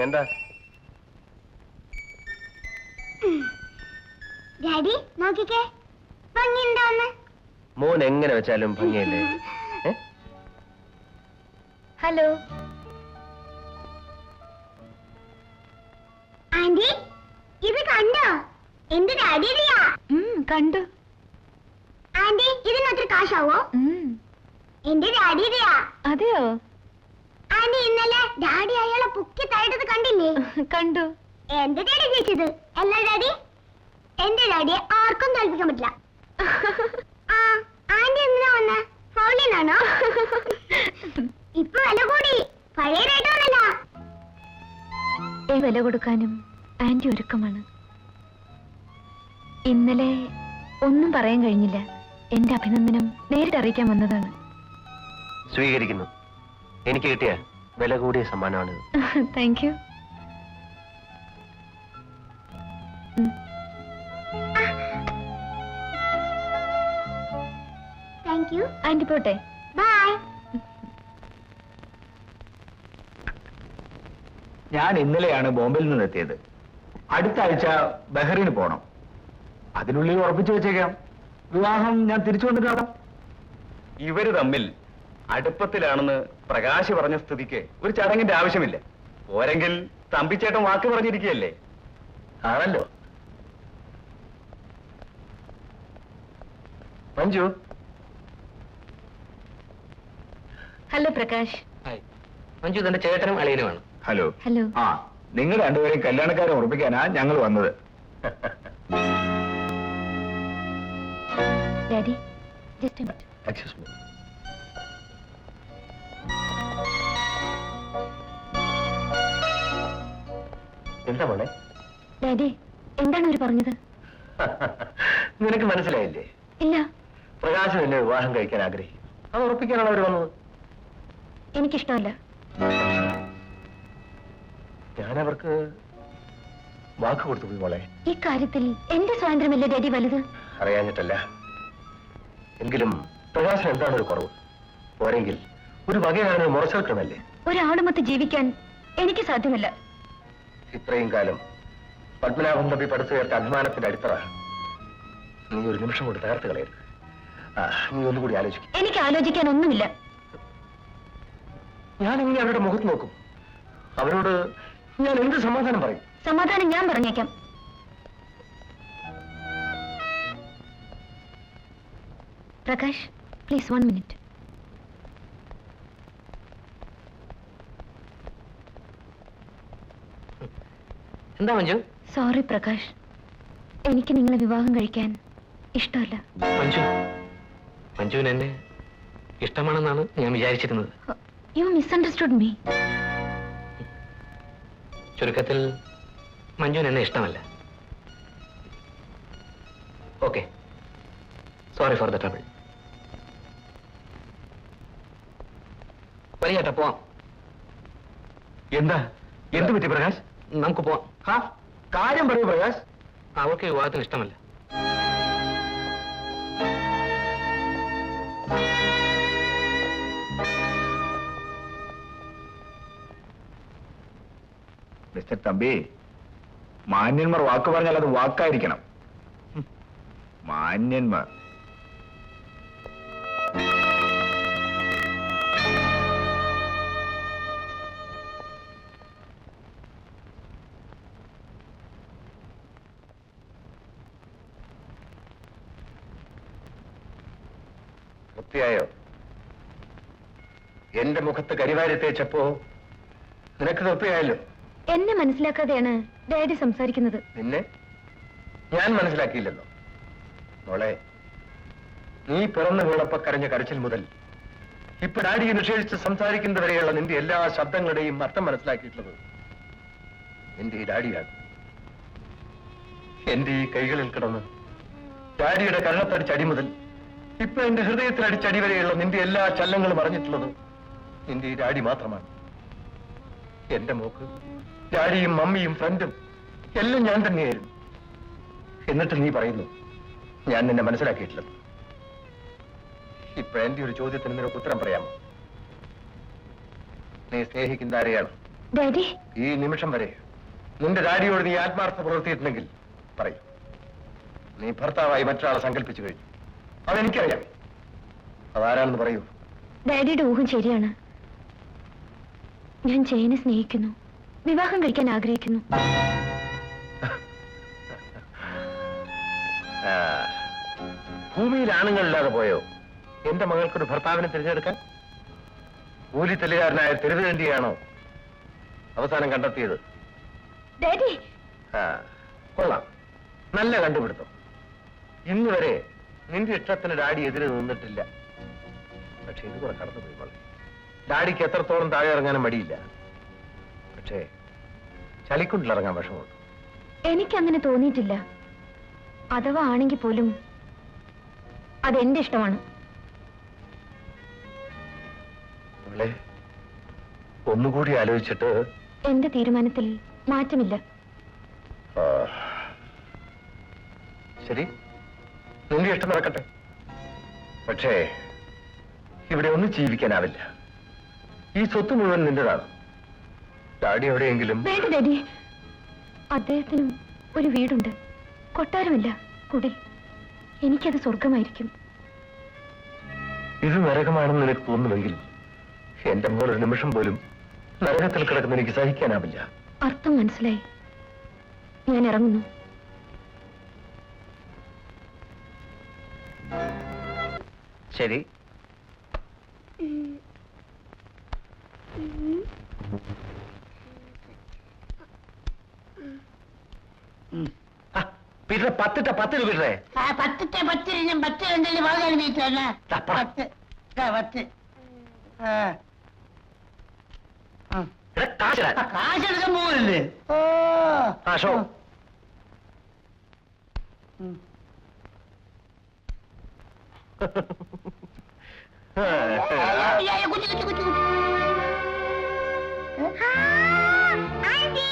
എന്താ? ഡാഡി നോക്കിക്കേ, ഭംഗിയുണ്ടോന്ന്? മോൻ എങ്ങനെ വെച്ചാലും ഭംഗിയല്ലേ? ഹലോ ആന്റി, ഇത് കണ്ടോ? എന്റെ ഡാഡിയാ. കണ്ടു. ആന്റി, ഇതിനൊത്തിരി കാശാവോ? എന്റെ ഡാഡിയാ. അതെയോ? ആന്റി, ഇന്നലെ ഡാഡി അയാളെ പൊക്കി തഴയത് കണ്ടില്ലേ? കണ്ടു. എന്റെ ഡാഡി ജയിച്ചത് അല്ല ഡാഡി. എന്റെ ഡാഡിയെ ആർക്കും തോൽപ്പിക്കാൻ പറ്റില്ല. ആ ആന്റി എന്തിനാ വന്ന? ഫൗളിനാണോ? ഇപ്പൊ വില കൂടി, പഴയ റേറ്റ് ഒന്നല്ല. വില കൊടുക്കാനും ആന്റി ഒരുക്കമാണ്. ഇന്നലെ ഒന്നും പറയാൻ കഴിഞ്ഞില്ല. എന്റെ അഭിനന്ദനം നേരിട്ട് അറിയിക്കാൻ വന്നതാണ്. സ്വീകരിക്കുന്നു. എനിക്ക് കിട്ടിയ വില കൂടിയ സമ്മാനമാണ്. Thank you. Thank you aunty, പോട്ടെ. ബൈ. ഞാൻ ഇന്നലെയാണ് ബോംബെയിൽ നിന്ന് എത്തിയത്. അടുത്ത ആഴ്ച ബഹ്റിന് പോണം. അതിനുള്ളിൽ ഉറപ്പിച്ചു വെച്ചേക്കാം. വിവാഹം ഞാൻ തിരിച്ചു വന്നിട്ടാണ്. ഇവര് തമ്മിൽ അടുപ്പത്തിലാണെന്ന് പ്രകാശ് പറഞ്ഞ സ്ഥിതിക്ക് ഒരു ചടങ്ങിന്റെ ആവശ്യമില്ല. പോരെങ്കിൽ തമ്പിച്ചേട്ടൻ വാക്ക് പറഞ്ഞിരിക്കുകയല്ലേ? ആണല്ലോ. മഞ്ജു. ഹലോ പ്രകാശ്. മഞ്ജു തന്റെ ചേട്ടനും അളിയനുമാണ്. ഹലോ. ഹലോ. ആ, നിങ്ങൾ രണ്ടുപേരും കല്യാണക്കാരെ ഉറപ്പിക്കാനാ ഞങ്ങൾ വന്നത്. Daddy, just A minute. Excuse me. എന്താ മോളെ? ഡാഡി, എന്താണ് അവർ പറഞ്ഞത്? നിനക്ക് മനസ്സിലായില്ലേ? ഇല്ല. പ്രകാശം എന്നെ വിവാഹം കഴിക്കാൻ ആഗ്രഹിക്കും. അത് ഉറപ്പിക്കാനാണ് അവർ വന്നത്. എനിക്കിഷ്ടമല്ല. ഞാനവർക്ക് വാക്ക് കൊടുത്തു പോയി മോളെ. ഈ കാര്യത്തിൽ എന്റെ സ്വാതന്ത്ര്യമല്ലേ ഡാഡി വലുത്? അറിയാഞ്ഞിട്ടല്ല. എങ്കിലും പ്രകാശം എന്താണ് ഒരു കുറവ്? പോരെങ്കിൽ ഒരു വകയാണ് മുറച്ചെടുക്കണമല്ലേ? ഒരാളുമൊത്ത് ജീവിക്കാൻ എനിക്ക് സാധ്യമല്ല. ഇത്രയും കാലം പത്മനാഭൻ തമ്പി പടുത്തുയർത്ത അഭിമാനത്തിന്റെ അടിത്തറ നീ ഒരു നിമിഷം കൊണ്ട് തകർത്ത് കളയരുത്. നീ ഒന്നുകൂടി ആലോചിക്കും. എനിക്ക് ആലോചിക്കാൻ ഒന്നുമില്ല. ഞാനിങ്ങനെ അവരുടെ മുഖത്ത് നോക്കും. അവരോട് ഞാൻ എന്ത് സമാധാനം പറയും? സമാധാനം ഞാൻ പറഞ്ഞേക്കാം. Prakash, please 1 minute. എന്താ മഞ്ജു? സോറി പ്രകാശ്, എനിക്ക് നിങ്ങളെ വിവാഹം കഴിക്കാൻ ഇഷ്ടമല്ല. മഞ്ജുവിന് എന്നെ ഇഷ്ടമാണെന്നാണ് ഞാൻ വിചാരിച്ചിരുന്നത്. You misunderstood me. ചുരുക്കത്തിൽ മഞ്ജുവിന് എന്നെ ഇഷ്ടമല്ല. Okay, sorry for the trouble. വലിയേട്ടാ പോവാം. എന്താ? എന്ത് പറ്റി പ്രകാശ്? നമുക്ക് പോവാം. കാര്യം പറയൂ പ്രകാശ്. അവൾക്ക് വിവാഹത്തിന് ഇഷ്ടമല്ല. മിസ്റ്റർ തമ്പി, മാന്യന്മാർ വാക്ക് പറഞ്ഞാൽ അത് വാക്കായിരിക്കണം. മാന്യന്മാർ. തൃപ്തിയായോ? എന്റെ മുഖത്ത് കരിവാരി തേച്ചപ്പോ നിനക്ക് തൃപ്തിയായല്ലോ. എന്നെ മനസ്സിലാക്കാതെയാണ് ഡാഡി സംസാരിക്കുന്നത്. നിന്നെ ഞാൻ മനസ്സിലാക്കിയില്ലല്ലോ മോളെ. നീ പിറന്നു വീണപ്പോ കരഞ്ഞ കരച്ചിൽ മുതൽ ഇപ്പൊ ഡാഡിയെ നിഷേധിച്ച് സംസാരിക്കുന്നവരെയുള്ള നിന്റെ എല്ലാ ശബ്ദങ്ങളുടെയും അർത്ഥം മനസ്സിലാക്കിയിട്ടുള്ളത് എന്റെ ഈ ഡാഡിയാണ്. എന്റെ ഈ കൈകളിൽ കിടന്ന് ഡാഡിയുടെ കരണത്തടിച്ചടി മുതൽ ഇപ്പൊ എന്റെ ഹൃദയത്തിൽ അടിച്ചടി വരെയുള്ള നിന്റെ എല്ലാ ചലനങ്ങളും അറിഞ്ഞിട്ടുള്ളത് നിന്റെ ഈ ഡാഡി മാത്രമാണ്. എന്റെ മോക്ക് ഡാഡിയും മമ്മിയും ഫ്രണ്ടും എല്ലാം ഞാൻ തന്നെയായിരുന്നു. എന്നിട്ട് നീ പറയുന്നു ഞാൻ നിന്നെ മനസ്സിലാക്കിയിട്ടില്ല. ഇപ്പൊ എന്റെ ഒരു ചോദ്യത്തിന് നിനക്ക് ഉത്തരം പറയാമോ? നീ സ്നേഹിക്കുന്ന ആരെയാണ്? ഡാഡി ഈ നിമിഷം വരെ നിന്റെ ഡാഡിയോട് നീ ആത്മാർത്ഥ പുലർത്തിയിട്ടുണ്ടെങ്കിൽ പറയൂ. നീ ഭർത്താവായി മറ്റൊരാളെ സങ്കല്പിച്ചു കഴിഞ്ഞു. അതെനിക്കറിയാം. അതാരാണെന്ന് പറയൂ. ഡാഡിയുടെ ഊഹം ശരിയാണ്. ഞാൻ ജയനെ സ്നേഹിക്കുന്നു, വിവാഹം കഴിക്കാൻ ആഗ്രഹിക്കുന്നു. ആ, ഭൂമിയിൽ ആണുങ്ങളില്ലാതെ പോയോ എന്റെ മകൾക്കൊരു ഭർത്താവിനെ തിരഞ്ഞെടുക്കാൻ? കൂലിത്തല്ലുകാരനായ തിരുവേണ്ടിയാണോ അവസാനം കണ്ടെത്തിയത്? ഡാഡി ആ, കൊള്ളാം. നല്ല കണ്ടുപിടുത്തം. ഇന്ന് വരെ നിന്റെ ഇഷ്ടത്തിന് ഡാഡി എതിരെ നിന്നിട്ടില്ല. പക്ഷെ ഇത് കൂടെ കടന്നുപോയി വളരെ. ഡാഡിക്ക് എത്രത്തോളം താഴെ ഇറങ്ങാനും മടിയില്ല. പക്ഷേ ചളിക്കുണ്ടിലിറങ്ങാൻ വിഷമമുണ്ട്. എനിക്കങ്ങനെ തോന്നിയിട്ടില്ല. അഥവാ ആണെങ്കിൽ പോലും അതെന്റെ ഇഷ്ടമാണ്. അവളെ ഒന്നുകൂടി ആലോചിച്ചിട്ട്. എന്റെ തീരുമാനത്തിൽ മാറ്റമില്ല. ആ, ശരി, നിന്റെ ഇഷ്ടം നടക്കട്ടെ. പക്ഷേ ഇവിടെ ഒന്നും ജീവിക്കാനാവില്ല. ഈ സ്വത്ത് മുഴുവൻ നിന്റേതാണ്. ഡാഡി എവിടെയെങ്കിലും. വേണ്ട ഡാഡി, അദ്ദേഹത്തിനും ഒരു വീടുണ്ട്, കൊട്ടാരമില്ല, കുടിൽ. എനിക്കത് സ്വർഗമായിരിക്കും. ഇത് നരകമാണെന്ന് നിനക്ക് തോന്നുമെങ്കിൽ എന്റെ മോൾ ഒരു നിമിഷം പോലും നരകത്തിൽ കിടക്കുന്ന എനിക്ക് സഹിക്കാനാവില്ല. അർത്ഥം മനസ്സിലായി. ഞാൻ ഇറങ്ങുന്നു. ശരി. പീറ്ററെ 10 രൂപ. പത്ത് രണ്ടല്ലേ വാങ്ങാൻ വീട്ടല്ലേ? തപ്പാ. 10. കാശെടുക്കാൻ പോകല്ലേ? ഓ കാശോ? കുറ്റി കുറ്റി കുറ്റി കുറ്റി. ആന്റി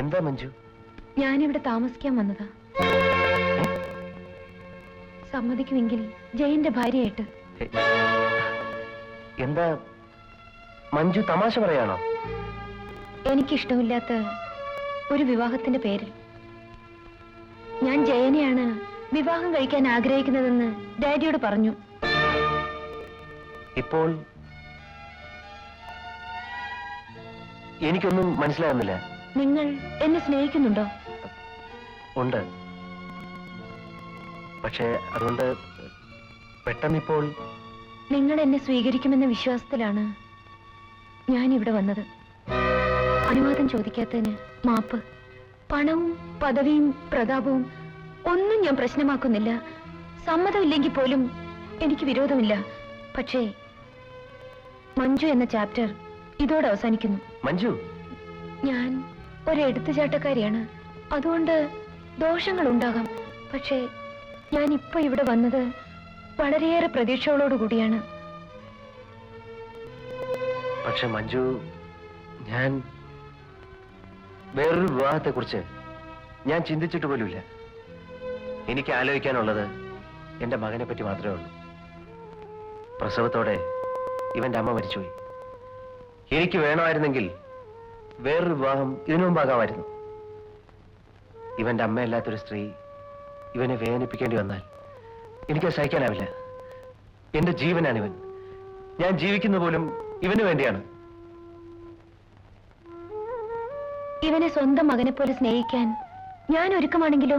എന്താ മഞ്ജു? ഞാനിവിടെ താമസിക്കാൻ വന്നതാ. സമ്മതിക്കുമെങ്കിൽ ജയന്റെ ഭാര്യയായിട്ട്. എന്താ മഞ്ജു തമാശ പറയാണോ? എനിക്കിഷ്ടമില്ലാത്ത ഒരു വിവാഹത്തിന്റെ പേരിൽ ഞാൻ ജയനെയാണ് വിവാഹം കഴിക്കാൻ ആഗ്രഹിക്കുന്നതെന്ന് ഡാഡിയോട് പറഞ്ഞു. ഇപ്പോൾ എനിക്കൊന്നും മനസ്സിലാകുന്നില്ല. നിങ്ങൾ എന്നെ സ്നേഹിക്കുന്നുണ്ടോ? ഉണ്ട്. പക്ഷേ അതുകൊണ്ട് പെട്ടെന്നിപ്പോൾ. നിങ്ങൾ എന്നെ സ്വീകരിക്കുമെന്ന വിശ്വാസത്തിലാണ് ഞാൻ ഇവിടെ വന്നത്. അനുവാദം ചോദിക്കാത്തതിന് മാപ്പ്. പണവും പദവിയും പ്രതാപവും ഒന്നും ഞാൻ പ്രശ്നമാക്കുന്നില്ല. സമ്മതമില്ലെങ്കിൽ പോലും എനിക്ക് വിരോധമില്ല. പക്ഷേ മഞ്ജു എന്ന ചാപ്റ്റർ ഇതോടെ അവസാനിക്കുന്നു. മഞ്ജു, ഞാൻ ഒരു എടുത്തുചാട്ടക്കാരിയാണ്. അതുകൊണ്ട് ദോഷങ്ങൾ ഉണ്ടാകാം. പക്ഷേ ഞാൻ ഇപ്പൊ ഇവിടെ വന്നത് വളരെയേറെ പ്രതീക്ഷകളോടുകൂടിയാണ്. പക്ഷെ മഞ്ജു, ഞാൻ വേറൊരു വിവാഹത്തെക്കുറിച്ച് ഞാൻ ചിന്തിച്ചിട്ട് പോലുമില്ല. എനിക്ക് ആലോചിക്കാനുള്ളത് എന്റെ മകനെ പറ്റി മാത്രമേ ഉള്ളൂ. പ്രസവത്തോടെ ഇവന്റെ അമ്മ മരിച്ചുപോയി. എനിക്ക് വേണമായിരുന്നെങ്കിൽ വേറൊരു വിവാഹം ഇതിനു മുമ്പാകാമായിരുന്നു. ഇവന്റെ അമ്മയല്ലാത്തൊരു സ്ത്രീ ഇവനെ വേദനിപ്പിക്കേണ്ടി വന്നാൽ എനിക്ക് സഹിക്കാനാവില്ല. എന്റെ ജീവനാണിവൻ. ഞാൻ ജീവിക്കുന്ന പോലും ഇവന് വേണ്ടിയാണ്. ഇവനെ സ്വന്തം മകനെ പോലെ സ്നേഹിക്കാൻ ഞാൻ ഒരുക്കമാണെങ്കിലോ?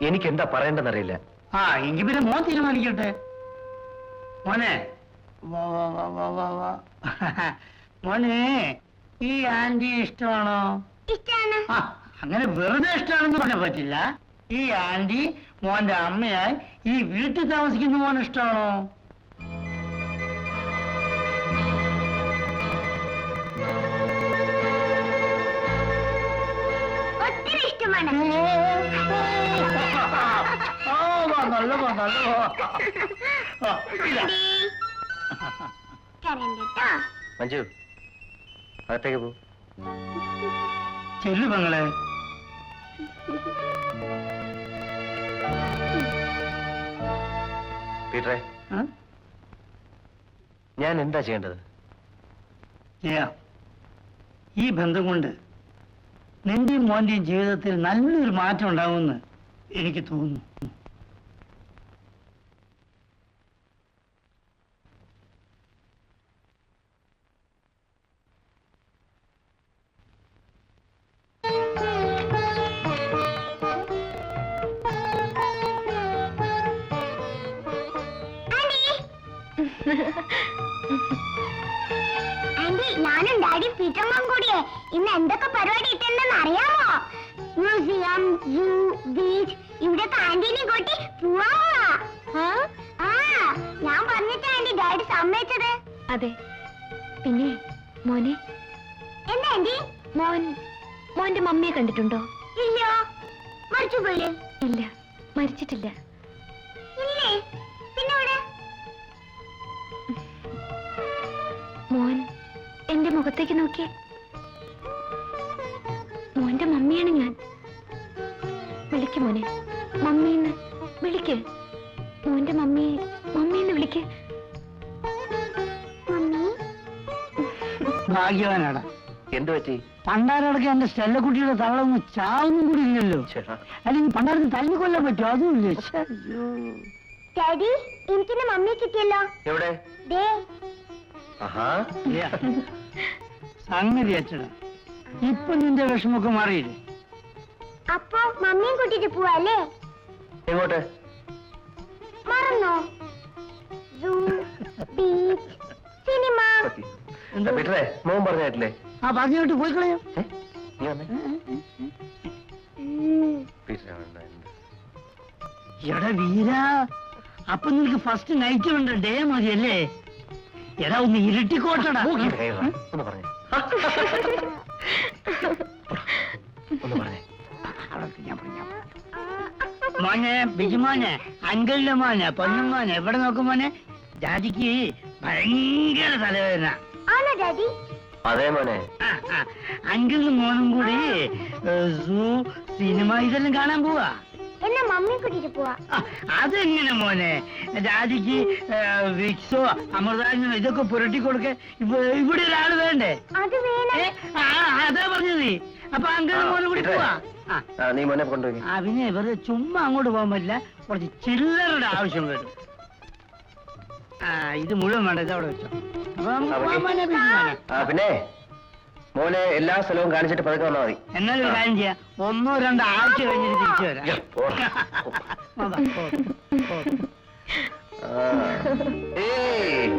എനിക്ക് എന്താ പറയേണ്ടെന്നറിയില്ല. എങ്കിൽ പിന്നെ മോൻ തീരുമാനിക്കട്ടെ. മോനെ മോനെ, ഈ ആന്റി ഇഷ്ടമാണോ? ഇഷ്ടാണ്. അങ്ങനെ വെറുതെ ഇഷ്ടമാണെന്ന് പറയാൻ പറ്റില്ല. ഈ ആന്റി മോന്റെ അമ്മയായി ഈ വീട്ടിൽ താമസിക്കുന്ന മോൻ ഇഷ്ടമാണോ? ഒത്തിരി ഇഷ്ടമാണ്. നല്ല കരണ്ടോ? മഞ്ജു, അകത്തേക്ക് പോ. ചെല്ലു പെങ്ങളെ. പീറ്ററെ, ഞാൻ എന്താ ചെയ്യേണ്ടത്? ഈ ബന്ധം കൊണ്ട് നിന്റെയും മോന്റെയും ജീവിതത്തിൽ നല്ലൊരു മാറ്റം ഉണ്ടാവുമെന്ന് എനിക്ക് തോന്നുന്നു. ആന്റി, ഞാനും ഡാഡി പീറ്റമ്മയും കൂടിയേ ഇന്ന് എന്തൊക്കെ പരിപാടി ഇട്ടുണ്ടെന്ന് അറിയാമോ? മ്യൂസിയം, സൂ, ബീച്ച്, ഇവിടൊക്കെ ആന്റീനെ കൂട്ടി പോവാ. ഞാൻ പറഞ്ഞിട്ട് ആന്റി ഡാഡി സമ്മതിച്ചത്. അതെ. പിന്നെ മോനെ, എന്താ ആന്റി? മോന്റെ മമ്മിയെ കണ്ടിട്ടുണ്ടോ? ഇല്ല. മരിച്ചുപോയില്ലേ? ഇല്ല, മരിച്ചിട്ടില്ല. ഇല്ലേ? പിന്നെ ഇവിടെ മോൻ എന്റെ മുഖത്തേക്ക് നോക്കിയേ. മോന്റെ മമ്മിയാണ് ഞാൻ. വിളിക്ക് മോനെ, മമ്മീന്ന് വിളിക്ക്. മോന്റെ മമ്മീന്ന് വിളിക്ക്. മമ്മി. ഭാഗ്യവാനാടാ. എന്തു പറ്റി? പണ്ടാരടക്കം എന്റെ സ്റ്റെല്ലക്കുട്ടിയുടെ തള്ളൊന്നും ചാവൊന്നും കൂടി ഇല്ലല്ലോ. അല്ലെങ്കിൽ പണ്ടാരത്തിന് തല്ലി കൊല്ലാൻ പറ്റുമോ? അതുമില്ലേ. ഡാഡി, എനിക്കെന്റെ മമ്മിയെ കിട്ടിയല്ലോ. എവിടെ? ദേ. ആഹാ. സംഗതി അച്ഛനാ, ഇപ്പൊ നിന്റെ വിഷമൊക്കെ മാറിയില്ലേ? അപ്പൊ മമ്മിയും കൂട്ടിട്ട് പോവാല്ലേ? എങ്ങോട്ട്? മറന്നോ? സൂ, ബീച്ച്, സിനിമ. പീറ്ററെ, മോൻ പറഞ്ഞിട്ടില്ലേ? ആ പറഞ്ഞോട്ട് പോയി കളയാം. നീ വന്നേ. പീറ്ററെ വേണ്ട. എടാ വീര, അപ്പൊ നിനക്ക് ഫസ്റ്റ് നൈറ്റ് ഉണ്ട്, ഡേ മതിയല്ലേ? എടാ ഒന്ന് ഇരുട്ടിക്കോട്ടടാ. ഒന്ന് പറഞ്ഞേ. ഒന്ന് പറഞ്ഞേ. മോനെ, ബിജുമോനെ, അങ്കിളിന്റെ മോനെ, പൊന്നുമോനെ, എവിടെ നോക്കും മോനെ? ജാതിക്ക് ഭയങ്കര തലവേദന. ആണോ ഡാഡി? അതേ മോനെ. അങ്കിളും മോനും കൂടി സൂ, സിനിമ ഇതെല്ലാം കാണാൻ പോവാ. എന്നാ മമ്മിയെ കൂട്ടിട്ട് പോവാ. അതെങ്ങനെ മോനെ? ജാതിക്ക് വിക്സോ അമൃതാഞ്ജനോ ഇതൊക്കെ പുരട്ടി കൊടുക്ക. ഇവിടെ ഒരാള് വേണ്ടേ? അത് വേണം. അതാ പറഞ്ഞത്. അപ്പൊ അങ്കിളും മോനും കൂടി പോവാ. നീ മോനെ കൊണ്ടുപോയി. പിന്നെ വെറുതെ ചുമ്മാ അങ്ങോട്ട് പോകാൻ പറ്റില്ല, കുറച്ച് ചില്ലറുടെ ആവശ്യം വരും. ഇത് മുഴുവൻ വേണ്ട, ഇതവിടെ വെച്ചോ. അപ്പൊ നമുക്ക് പോകാൻ മോനെ, ബിജുമോനെ. പിന്നെ മോനെ എല്ലാ സ്ഥലവും കാണിച്ചിട്ട് പതുക്കെ വന്നാൽ മതി. എന്നാലും ഒരു കാര്യം ചെയ്യാം, 1-2 ആഴ്ച കഴിഞ്ഞിട്ട് തിരിച്ചു വരാം. ഏയ്